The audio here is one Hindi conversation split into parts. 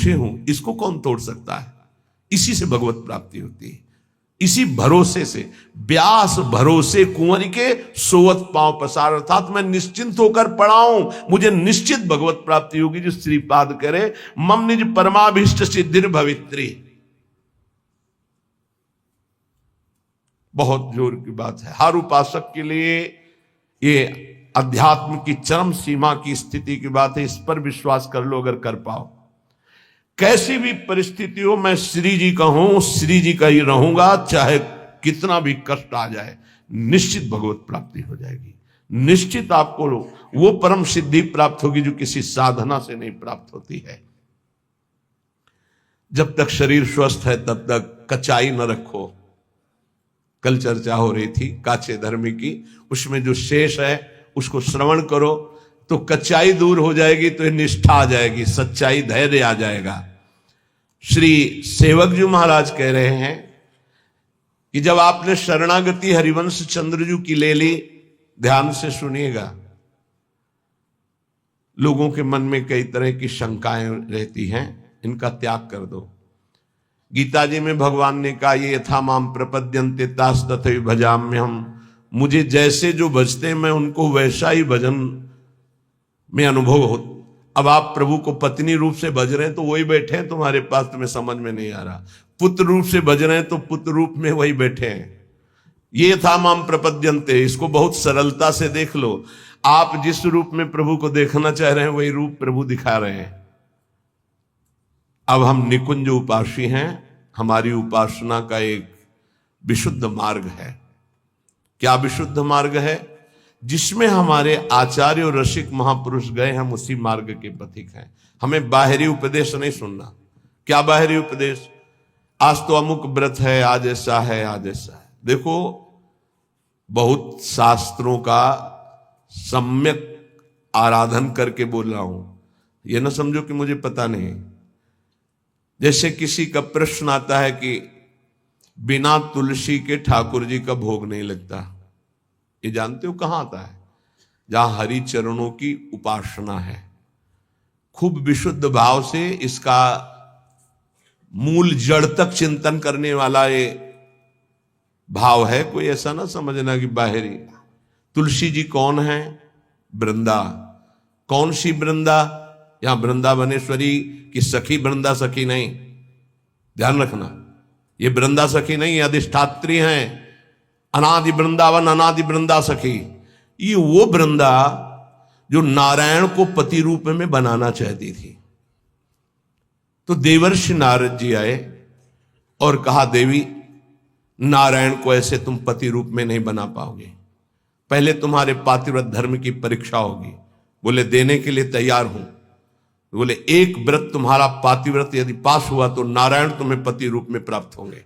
पुरुषे हूं, इसको कौन तोड़ सकता है? इसी से भगवत प्राप्ति होती है, इसी भरोसे से। व्यास भरोसे कुंवर के सोवत पांव पसार, अर्थात मैं निश्चिंत होकर पड़ा हूं, मुझे निश्चित भगवत प्राप्ति होगी। जो श्रीपाद करे, मम निज परमाभिष्ट सिद्धिर भवित्री। बहुत जोर की बात है, हर उपासक के लिए ये अध्यात्म की चरम सीमा की स्थिति की बात है। इस पर विश्वास कर लो, अगर कर पाओ। कैसी भी परिस्थिति हो, मैं श्री जी का हूं, श्री जी का ही रहूंगा, चाहे कितना भी कष्ट आ जाए, निश्चित भगवत प्राप्ति हो जाएगी। निश्चित आपको वो परम सिद्धि प्राप्त होगी जो किसी साधना से नहीं प्राप्त होती है। जब तक शरीर स्वस्थ है तब तक कचाई न रखो। कल चर्चा हो रही थी काचे धर्म की, उसमें जो शेष है उसको श्रवण करो तो कच्चाई दूर हो जाएगी, तो निष्ठा आ जाएगी, सच्चाई, धैर्य आ जाएगा। श्री सेवक जी महाराज कह रहे हैं कि जब आपने शरणागति हरिवंश चंद्रजू की ले ली, ध्यान से सुनिएगा, लोगों के मन में कई तरह की शंकाएं रहती हैं, इनका त्याग कर दो। गीता जी में भगवान ने कहा, ये यथा माम प्रपद्यन्ते तास तथैव भजाम्यहम्, मुझे जैसे जो भजते हैं मैं उनको वैसा ही भजन में अनुभव हो। अब आप प्रभु को पत्नी रूप से भज रहे हैं तो वही बैठे हैं तुम्हारे पास, तुम्हें समझ में नहीं आ रहा। पुत्र रूप से भज रहे हैं तो पुत्र रूप में वही बैठे हैं। ये था माम प्रपद्यन्ते, इसको बहुत सरलता से देख लो। आप जिस रूप में प्रभु को देखना चाह रहे हैं वही रूप प्रभु दिखा रहे हैं। अब हम निकुंज उपासी हैं, हमारी उपासना का एक विशुद्ध मार्ग है। क्या विशुद्ध मार्ग है? जिसमें हमारे आचार्य और रसिक महापुरुष गए, हम उसी मार्ग के पथिक हैं। हमें बाहरी उपदेश नहीं सुनना। क्या बाहरी उपदेश? आज तो अमुक व्रत है, आज ऐसा है, आज ऐसा है। देखो, बहुत शास्त्रों का सम्यक आराधन करके बोल रहा हूं, यह ना समझो कि मुझे पता नहीं। जैसे किसी का प्रश्न आता है कि बिना तुलसी के ठाकुर जी का भोग नहीं लगता, ये जानते हो कहां आता है? जहां हरि चरणों की उपासना है। खूब विशुद्ध भाव से इसका मूल जड़ तक चिंतन करने वाला ये भाव है। कोई ऐसा ना समझना कि बाहरी। तुलसी जी कौन है? वृंदा। कौन सी वृंदा? यहां वृंदावनेश्वरी की सखी वृंदा सखी नहीं, ध्यान रखना। ये वृंदा सखी नहीं, अधिष्ठात्री हैं। अनादि वृंदावन, अनादि वृंदा सखी। ये वो वृंदा जो नारायण को पति रूप में बनाना चाहती थी। तो देवर्षि नारद जी आए और कहा, देवी नारायण को ऐसे तुम पति रूप में नहीं बना पाओगे, पहले तुम्हारे पातिव्रत धर्म की परीक्षा होगी। बोले देने के लिए तैयार हूं। बोले एक व्रत तुम्हारा पातिव्रत यदि पास हुआ तो नारायण तुम्हें पति रूप में प्राप्त होंगे।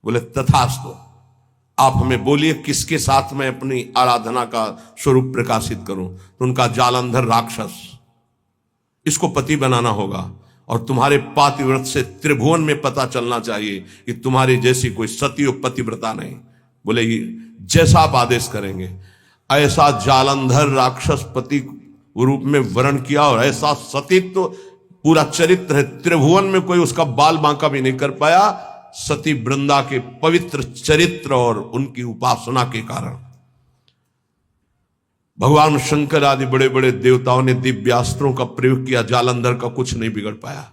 बोले तथास्तु। आप हमें बोलिए किसके साथ मैं अपनी आराधना का स्वरूप प्रकाशित करूं? तो उनका जालंधर राक्षस, इसको पति बनाना होगा और तुम्हारे पातिव्रत से त्रिभुवन में पता चलना चाहिए कि तुम्हारी जैसी कोई सती और पतिव्रता नहीं। बोले जैसा आप आदेश करेंगे। ऐसा जालंधर राक्षस पति रूप में वर्ण किया और ऐसा सतीत्व तो पूरा चरित्र है, त्रिभुवन में कोई उसका बाल बांका भी नहीं कर पाया। सती वृंदा के पवित्र चरित्र और उनकी उपासना के कारण भगवान शंकर आदि बड़े बड़े देवताओं ने दिव्यास्त्रों का प्रयोग किया, जालंधर का कुछ नहीं बिगड़ पाया।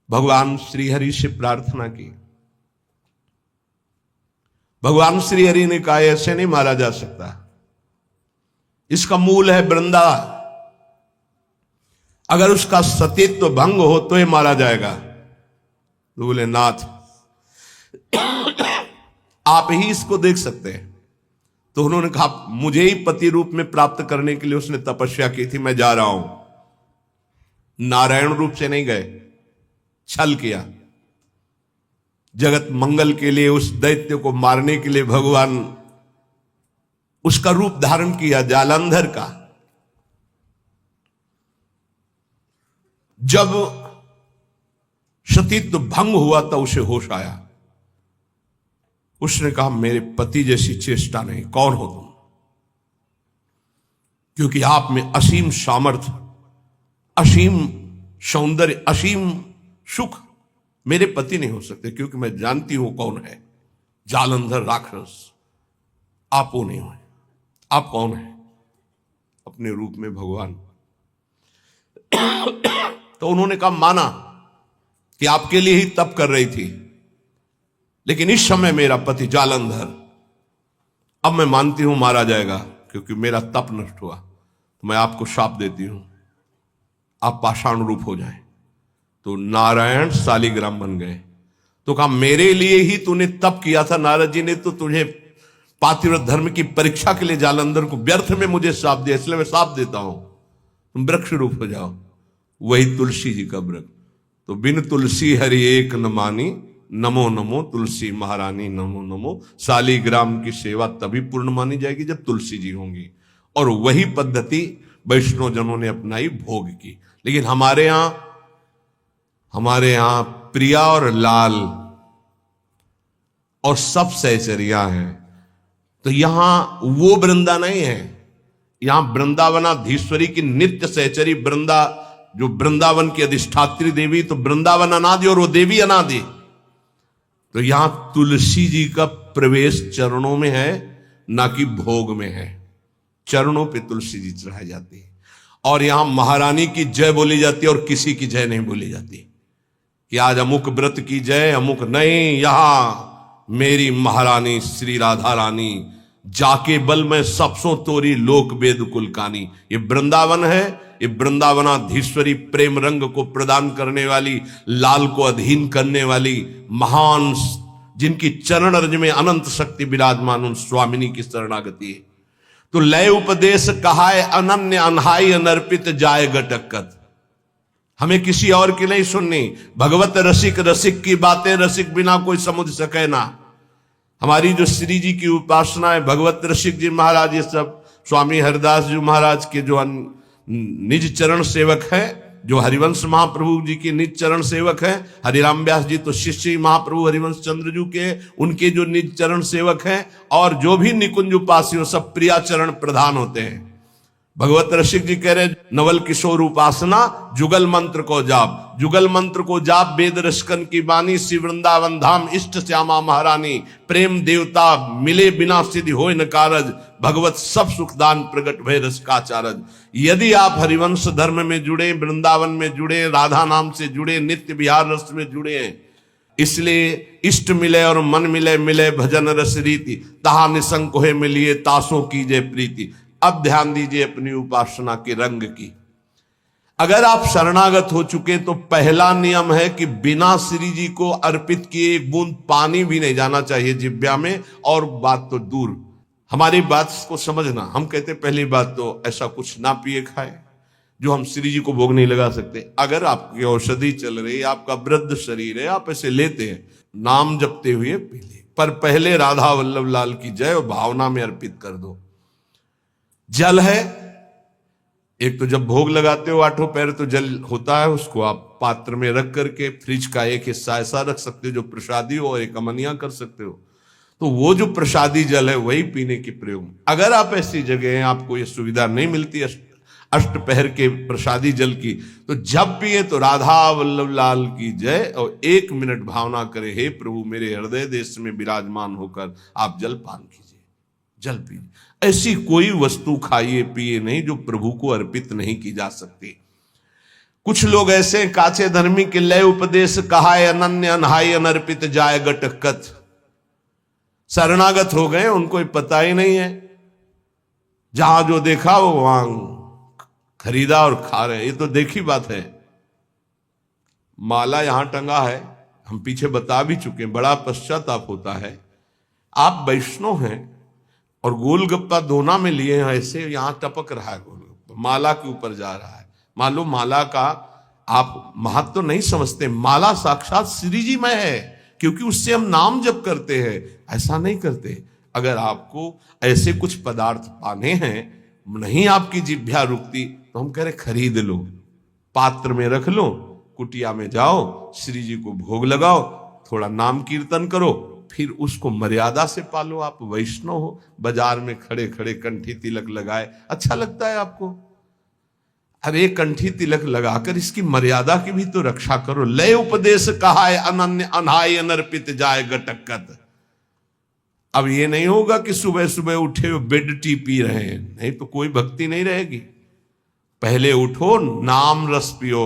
भगवान श्रीहरि से प्रार्थना की। भगवान श्रीहरि ने कहा ऐसे नहीं मारा जा सकता, इसका मूल है वृंदा, अगर उसका सतीत्व भंग हो तो ये मारा जाएगा। तो बोले नाथ आप ही इसको देख सकते हैं। तो उन्होंने कहा मुझे ही पति रूप में प्राप्त करने के लिए उसने तपस्या की थी, मैं जा रहा हूं। नारायण रूप से नहीं गए, छल किया। जगत मंगल के लिए उस दैत्य को मारने के लिए भगवान उसका रूप धारण किया जालंधर का। जब सतीत्व भंग हुआ तो उसे होश आया। उसने कहा मेरे पति जैसी चेष्टा नहीं, कौन हो तुम? क्योंकि आप में असीम सामर्थ्य, असीम सौंदर्य, असीम सुख मेरे पति नहीं हो सकते, क्योंकि मैं जानती हूं कौन है जालंधर राक्षस। आप वो नहीं हो। आप कौन है? अपने रूप में भगवान। तो उन्होंने कहा, माना कि आपके लिए ही तप कर रही थी, लेकिन इस समय मेरा पति जालंधर, अब मैं मानती हूं मारा जाएगा क्योंकि मेरा तप नष्ट हुआ, तो मैं आपको शाप देती हूं, आप पाषाण रूप हो जाएं। तो नारायण शालिग्राम बन गए। तो कहा, मेरे लिए ही तूने तप किया था, नारद जी ने तो तुझे पातिव्रत धर्म की परीक्षा के लिए जालंधर को व्यर्थ में मुझे शाप दिया, इसलिए मैं शाप देता हूं, तुम वृक्ष रूप हो जाओ। वही तुलसी जी का वृक्ष। तो बिन तुलसी हरि एक न मानी, नमो नमो तुलसी महारानी, नमो नमो। शालिग्राम की सेवा तभी पूर्ण मानी जाएगी जब तुलसी जी होंगी। और वही पद्धति वैष्णव जनों ने अपनाई, भोग की। लेकिन हमारे यहां प्रिया और लाल और सब सहचरिया हैं। तो यहां वो वृंदा नहीं है, यहां वृंदावनाधीश्वरी की नित्य सहचरी वृंदा, जो वृंदावन की अधिष्ठात्री देवी, तो वृंदावन अनादि और वो देवी अनादि। तो यहां तुलसी जी का प्रवेश चरणों में है, ना कि भोग में है। चरणों पे तुलसी जी चढ़ाई जाती है। और यहां महारानी की जय बोली जाती है और किसी की जय नहीं बोली जाती कि आज अमुक व्रत की जय, अमुक नहीं। यहां मेरी महारानी श्री राधा रानी, जाके बल में सबसों तोरी लोक वेद कुलकानी। ये वृंदावन है, ये वृंदावनाधीश्वरी प्रेम रंग को प्रदान करने वाली, लाल को अधीन करने वाली महान, जिनकी चरण रज में अनंत शक्ति विराजमान, उन स्वामिनी की शरणागति है। तो लय उपदेश कहाय अनन्य अनहाई अनर्पित जाय गटकत। हमें किसी और की नहीं सुननी। भगवत रसिक रसिक की बातें रसिक बिना कोई समझ सके ना। हमारी जो श्री जी की उपासना है, भगवत रसिक जी महाराज, ये सब स्वामी हरिदास जी महाराज के जो निज चरण सेवक है, जो हरिवंश महाप्रभु जी के निज चरण सेवक है। हरिराम व्यास जी तो शिष्य महाप्रभु हरिवंश चंद्र जी के, उनके जो निज चरण सेवक हैं। और जो भी निकुंज उपासी हो, सब प्रिया चरण प्रधान होते हैं। भगवत रसिक जी कह रहे, नवल किशोर उपासना जुगल मंत्र को जाप, जुगल मंत्र को जाप वेद रसकन की बानी, श्री वृंदावन धाम इष्ट श्यामा महारानी। प्रेम देवता मिले बिना सिद्धि होय न कारज, भगवत सब सुखदान प्रगट भय रस का चारज। यदि आप हरिवंश धर्म में जुड़े, वृंदावन में जुड़े, राधा नाम से जुड़े, नित्य विहार रस में जुड़े हैं, इसलिए इष्ट मिले और मन मिले, मिले भजन रस रीति, तहा निसंक होए मिलिए तासों की जय प्रीति। अब ध्यान दीजिए अपनी उपासना के रंग की। अगर आप शरणागत हो चुके तो पहला नियम है कि बिना श्री जी को अर्पित किए एक बूंद पानी भी नहीं जाना चाहिए जिह्वा में। और बात तो दूर, हमारी बात को समझना। हम कहते पहली बात तो ऐसा कुछ ना पिए खाए जो हम श्री जी को भोग नहीं लगा सकते। अगर आपकी औषधि चल रही है, आपका वृद्ध शरीर है, आप ऐसे लेते हैं, नाम जपते हुए पी ले, पर पहले राधा वल्लभ लाल की जय और भावना में अर्पित कर दो। जल है, एक तो जब भोग लगाते हो आठों पैर तो जल होता है, उसको आप पात्र में रख करके फ्रिज का एक हिस्सा ऐसा रख सकते हो जो प्रसादी हो, और एक अमनिया कर सकते हो। तो वो जो प्रसादी जल है वही पीने के प्रयोग। अगर आप ऐसी जगह हैं, आपको ये सुविधा नहीं मिलती अष्टपहर के प्रसादी जल की, तो जब पिए तो राधा वल्लभ लाल की जय, और 1 मिनट भावना करे, हे प्रभु मेरे हृदय देश में विराजमान होकर आप जल पान कीजिए, जल पीजिए। ऐसी कोई वस्तु खाइए पिए नहीं जो प्रभु को अर्पित नहीं की जा सकती। कुछ लोग ऐसे काचे धर्मी के लय उपदेश कहाय अनन्य अनहाई अनर्पित जाय गटकत, शरणागत हो गए, उनको पता ही नहीं है, जहां जो देखा वो वहां खरीदा और खा रहे। ये तो देखी बात है। माला यहां टंगा है, हम पीछे बता भी चुके, बड़ा पश्चाताप होता है। आप वैष्णव हैं और गोलगप्पा दोना में लिए हैं, ऐसे यहां टपक रहा है गोलगप्पा, माला के ऊपर जा रहा है। मान लो माला का आप महत्व तो नहीं समझते, माला साक्षात श्री जी में है, क्योंकि उससे हम नाम जप करते हैं, ऐसा नहीं करते। अगर आपको ऐसे कुछ पदार्थ पाने हैं, नहीं आपकी जिह्वा रुकती, तो हम कह रहे खरीद लो, पात्र में रख लो, कुटिया में जाओ, श्री जी को भोग लगाओ, थोड़ा नाम कीर्तन करो, फिर उसको मर्यादा से पालो। आप वैष्णव हो, बाजार में खड़े खड़े कंठी तिलक लगाए, अच्छा लगता है आपको? अरे कंठी तिलक लगाकर इसकी मर्यादा की भी तो रक्षा करो। लय उपदेश कहा है अनन्य अनाय अनर्पित जाए गटकत। अब ये नहीं होगा कि सुबह सुबह उठे हो बेड टी पी रहे हैं, नहीं तो कोई भक्ति नहीं रहेगी। पहले उठो, नाम रस पियो,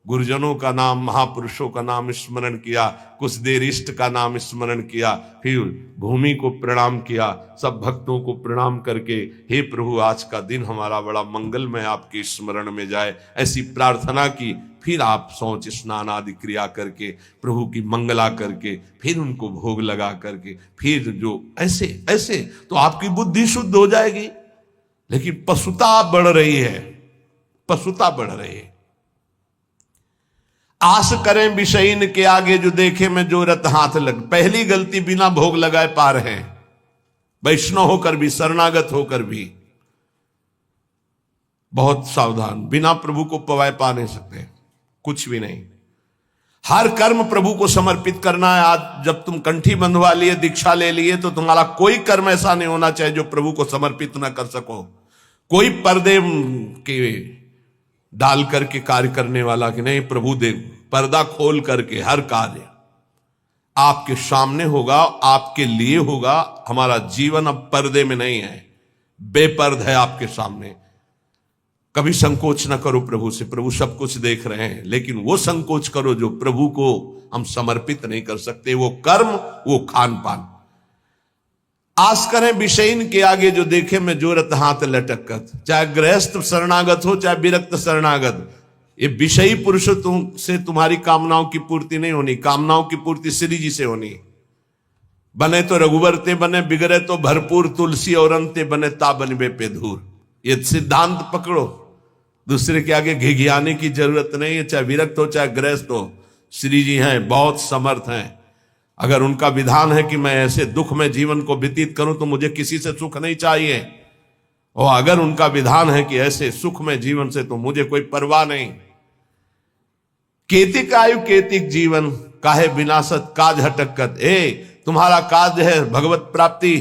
गुरुजनों का नाम, महापुरुषों का नाम स्मरण किया, कुछ देर इष्ट का नाम स्मरण किया, फिर भूमि को प्रणाम किया, सब भक्तों को प्रणाम करके हे प्रभु आज का दिन हमारा बड़ा मंगलमय आपके स्मरण में जाए, ऐसी प्रार्थना की। फिर आप शौच स्नान आदि क्रिया करके प्रभु की मंगला करके फिर उनको भोग लगा करके फिर जो ऐसे ऐसे तो आपकी बुद्धि शुद्ध हो जाएगी। लेकिन पशुता बढ़ रही है, पशुता बढ़ रही है। आस करें विषयीन के आगे जो देखे में जो रत हाथ लग। पहली गलती बिना भोग लगाए पा रहे हैं, वैष्णव होकर भी, शरणागत होकर भी। बहुत सावधान, बिना प्रभु को पवाए पा नहीं सकते, कुछ भी नहीं। हर कर्म प्रभु को समर्पित करना है। आज जब तुम कंठी बंधवा लिए, दीक्षा ले लिए, तो तुम्हारा कोई कर्म ऐसा नहीं होना चाहिए जो प्रभु को समर्पित ना कर सको। कोई पर्दे के डाल करके कार्य करने वाला कि नहीं, प्रभु दे पर्दा खोल करके हर कार्य आपके सामने होगा, आपके लिए होगा। हमारा जीवन अब पर्दे में नहीं है, बेपर्द है आपके सामने। कभी संकोच ना करो प्रभु से, प्रभु सब कुछ देख रहे हैं, लेकिन वो संकोच करो जो प्रभु को हम समर्पित नहीं कर सकते। वो कर्म, वो खान पान। आस करें विषयीन के आगे जो देखे में जोरत हाथ लटकत। चाहे गृहस्थ शरणागत हो, चाहे विरक्त शरणागत, ये विषयी पुरुष से तुम्हारी कामनाओं की पूर्ति नहीं होनी। कामनाओं की पूर्ति श्री जी से होनी। बने तो रघुवर ते बने, बिगड़े तो भरपूर तुलसी और अंते बने ता बनबे पे धूर। ये सिद्धांत पकड़ो, दूसरे के आगे घिघियाने की जरूरत नहीं है। चाहे विरक्त हो, चाहे गृहस्थ हो, श्री जी हैं, बहुत समर्थ हैं। अगर उनका विधान है कि मैं ऐसे दुख में जीवन को व्यतीत करूं तो मुझे किसी से सुख नहीं चाहिए, और अगर उनका विधान है कि ऐसे सुख में जीवन से तो मुझे कोई परवाह नहीं। केतिक आयु केतिक जीवन, काहे विनाशत काज हटकत। तुम्हारा काज है भगवत प्राप्ति।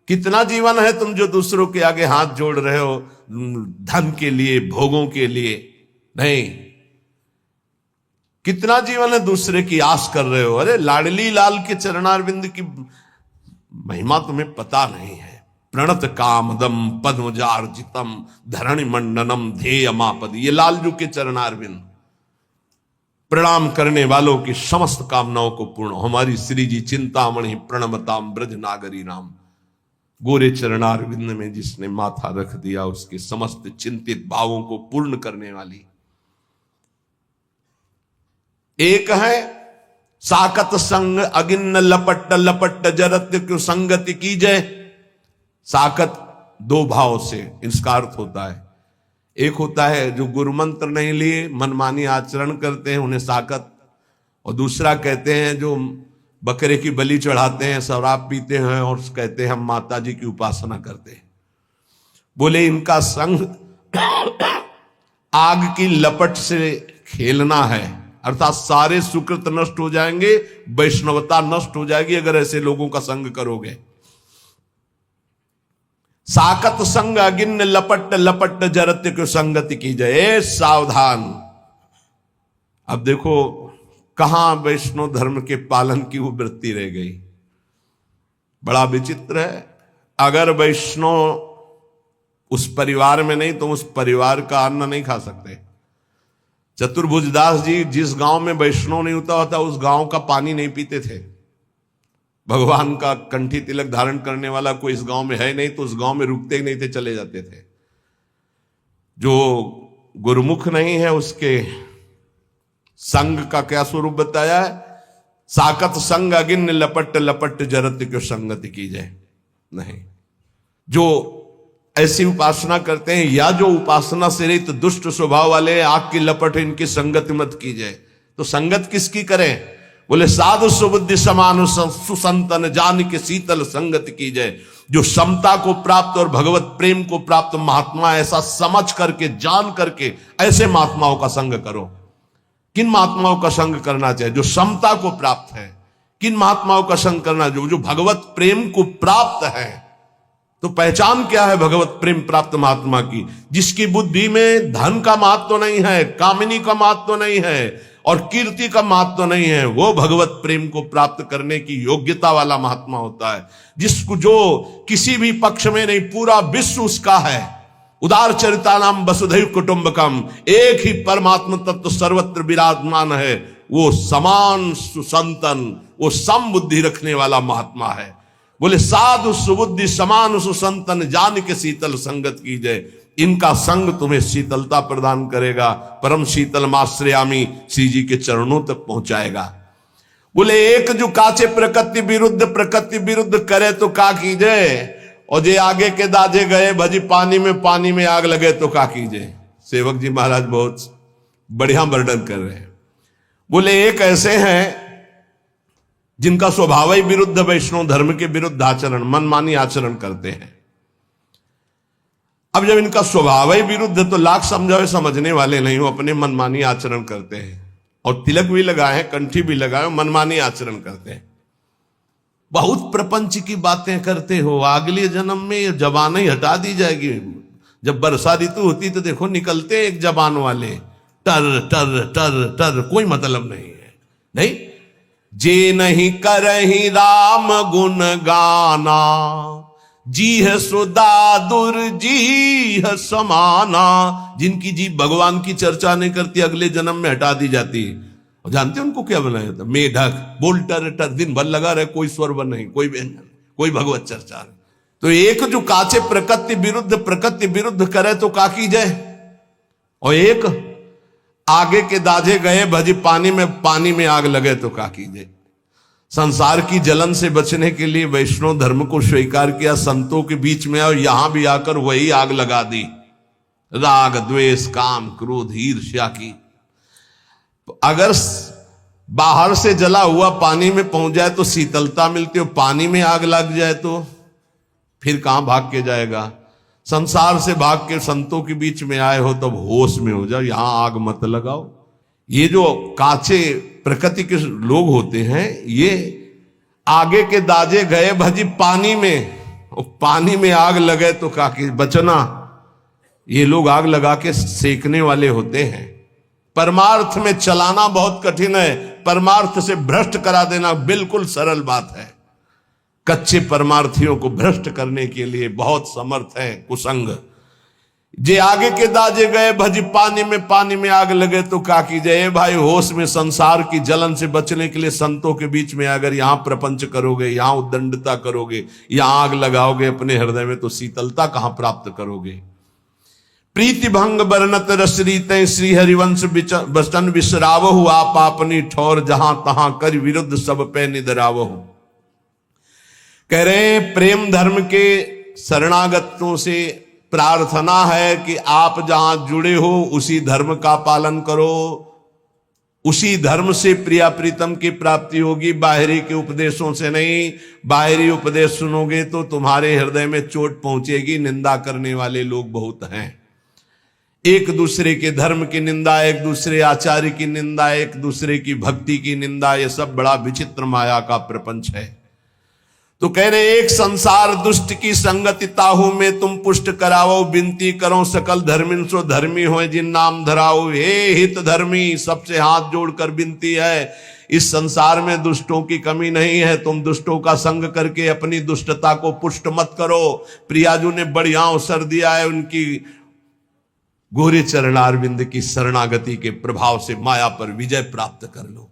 कितना जीवन है तुम जो दूसरों के आगे हाथ जोड़ रहे हो धन के लिए, भोगों के लिए नहीं। कितना जीवन है दूसरे की आस कर रहे हो। अरे लाडली लाल के चरणारविंद की महिमा तुम्हें पता नहीं है। प्रणत कामदम पद्मजार्जितम धरणि मंडनम ध्येयमापद। ये लालजू के चरणारविंद, प्रणाम करने वालों की समस्त कामनाओं को पूर्ण। हमारी श्री जी चिंतामणि प्रणमताम ब्रज नागरी नाम। गोरे चरणारविंद में जिसने माथा रख दिया उसके समस्त चिंतित भावों को पूर्ण करने वाली। एक है साकत संग अगिन्न लपट लपट जरत्य क्यों संगति की जय। साकत दो भाव से इसका अर्थ होता है। एक होता है जो गुरु मंत्र नहीं लिए मनमानी आचरण करते हैं उन्हें साकत, और दूसरा कहते हैं जो बकरे की बलि चढ़ाते हैं, शराब पीते हैं और कहते हैं हम माता जी की उपासना करते हैं। बोले इनका संग आग की लपट से खेलना है, अर्थात सारे सुकृत नष्ट हो जाएंगे, वैष्णवता नष्ट हो जाएगी अगर ऐसे लोगों का संग करोगे। साकत संग अगिन्न लपट लपट जरत्य को संगति की जय। सावधान। अब देखो कहां वैष्णव धर्म के पालन की वो वृत्ति रह गई। बड़ा विचित्र है। अगर वैष्णव उस परिवार में नहीं तो उस परिवार का अन्न नहीं खा सकते। चतुर्भुज दास जी जिस गांव में वैष्णव नहीं होता उस गांव का पानी नहीं पीते थे। भगवान का कंठी तिलक धारण करने वाला कोई इस गांव में है नहीं तो उस गांव में रुकते ही नहीं थे, चले जाते थे। जो गुरुमुख नहीं है उसके संग का क्या स्वरूप बताया है। साकत संग अगिन्न लपट लपट जरत क्यों संगति की जाए। नहीं, जो ऐसी उपासना करते हैं या जो उपासना से रहित दुष्ट स्वभाव वाले आग की लपट इनकी संगत मत की जाए। तो संगत किसकी करें। बोले साधु सुबुद्धि समान सुसंतन जान के शीतल संगत की जाए। जो समता को प्राप्त और भगवत प्रेम को प्राप्त महात्मा ऐसा समझ करके जान करके ऐसे महात्माओं का संग करो। किन महात्माओं का संग करना चाहिए। जो समता को प्राप्त है किन महात्माओं का संग करना? जो भगवत प्रेम को प्राप्त है। तो पहचान क्या है भगवत प्रेम प्राप्त महात्मा की? जिसकी बुद्धि में धन का महत्व नहीं है, कामिनी का महत्व नहीं है और कीर्ति का महत्व नहीं है, वो भगवत प्रेम को प्राप्त करने की योग्यता वाला महात्मा होता है। जिसको जो किसी भी पक्ष में नहीं, पूरा विश्व उसका है। उदार चरितानाम वसुधैव कुटुंबकम, एक ही परमात्मा तत्व सर्वत्र विराजमान है। वो समान सुसंतन, वो सम बुद्धि रखने वाला महात्मा है। बोले साधु सुबुद्धि समान सुसंतन, जान के शीतल संगत कीजिए। इनका संग तुम्हें शीतलता प्रदान करेगा, परम शीतल माश्रयामी श्री जी के चरणों तक पहुंचाएगा। बोले एक जो काचे प्रकृति विरुद्ध करे तो का कीजिए, और जे आगे के दाजे गए भजी पानी में आग लगे तो का कीजिए। सेवक जी महाराज बहुत बढ़िया वर्णन कर रहे हैं। बोले एक ऐसे हैं जिनका स्वभाव ही विरुद्ध, वैष्णव धर्म के विरुद्ध आचरण, मनमानी आचरण करते हैं। अब जब इनका स्वभाव ही विरुद्ध, तो लाख समझावे समझने वाले नहीं हो, अपने मनमानी आचरण करते हैं। और तिलक भी लगाए हैं, कंठी भी लगाए, मनमानी आचरण करते हैं। बहुत प्रपंच की बातें करते हो, अगले जन्म में ये जबान ही हटा दी जाएगी। जब वर्षा ऋतु होती तो देखो निकलते एक जबान वाले, टर टर टर टर, कोई मतलब नहीं है। नहीं, जे नहीं करही राम गुण गाना, जी है सुदादुर जी है समाना। जिनकी जी भगवान की चर्चा नहीं करती, अगले जन्म में हटा दी जाती है। और जानते हैं उनको क्या बनाया जाता? मेढक, बोल टर टर, दिन भर लगा रहे, कोई स्वर नहीं, कोई व्यंजन, कोई भगवत चर्चा नहीं। तो एक जो काचे प्रकृति विरुद्ध करे तो का की जाए, और एक आगे के दाजे गए भजी पानी में आग लगे तो का कीजिए। संसार की जलन से बचने के लिए वैष्णव धर्म को स्वीकार किया, संतों के बीच में और यहां भी आकर वही आग लगा दी, राग द्वेष काम क्रोध ईर्ष्या की। अगर बाहर से जला हुआ पानी में पहुंच जाए तो शीतलता मिलती हो, पानी में आग लग जाए तो फिर कहां भाग के जाएगा? संसार से भाग के संतों के बीच में आए हो तब होश में हो जाओ, यहां आग मत लगाओ। ये जो काचे प्रकृति के लोग होते हैं, ये आगे के दाजे गए भजी पानी में आग लगे तो का कि बचना। ये लोग आग लगा के सेकने वाले होते हैं। परमार्थ में चलाना बहुत कठिन है, परमार्थ से भ्रष्ट करा देना बिल्कुल सरल बात है। कच्चे परमार्थियों को भ्रष्ट करने के लिए बहुत समर्थ है कुसंग। जे आगे के दाजे गए भजी पानी में आग लगे तो का कीजिए। भाई होश में संसार की जलन से बचने के लिए संतों के बीच में अगर यहां प्रपंच करोगे, यहां उद्दंडता करोगे, यहां आग लगाओगे अपने हृदय में, तो शीतलता कहां प्राप्त करोगे? प्रीति भंग बरनत रसरीत श्री हरिवंश बचन विसरावहु, आप अपनी ठौर जहां तहां कर विरुद्ध सब पे निदरावहु। कह रहे प्रेम धर्म के शरणागतों से प्रार्थना है कि आप जहां जुड़े हो उसी धर्म का पालन करो, उसी धर्म से प्रिया प्रीतम की प्राप्ति होगी, बाहरी के उपदेशों से नहीं। बाहरी उपदेश सुनोगे तो तुम्हारे हृदय में चोट पहुंचेगी। निंदा करने वाले लोग बहुत हैं, एक दूसरे के धर्म की निंदा, एक दूसरे आचार्य की निंदा, एक दूसरे की भक्ति की निंदा, ये सब बड़ा विचित्र माया का प्रपंच है। तो कह रहे एक संसार दुष्ट की संगति ताहू में तुम पुष्ट कराओ, विनती करो सकल धर्मिन सो धर्मी हो जिन नाम धराओ। हे हित धर्मी, सबसे हाथ जोड़कर विनती है, इस संसार में दुष्टों की कमी नहीं है। तुम दुष्टों का संग करके अपनी दुष्टता को पुष्ट मत करो। प्रियाजू ने बढ़िया अवसर दिया है, उनकी गोरे चरणारविंद की शरणागति के प्रभाव से माया पर विजय प्राप्त कर लो।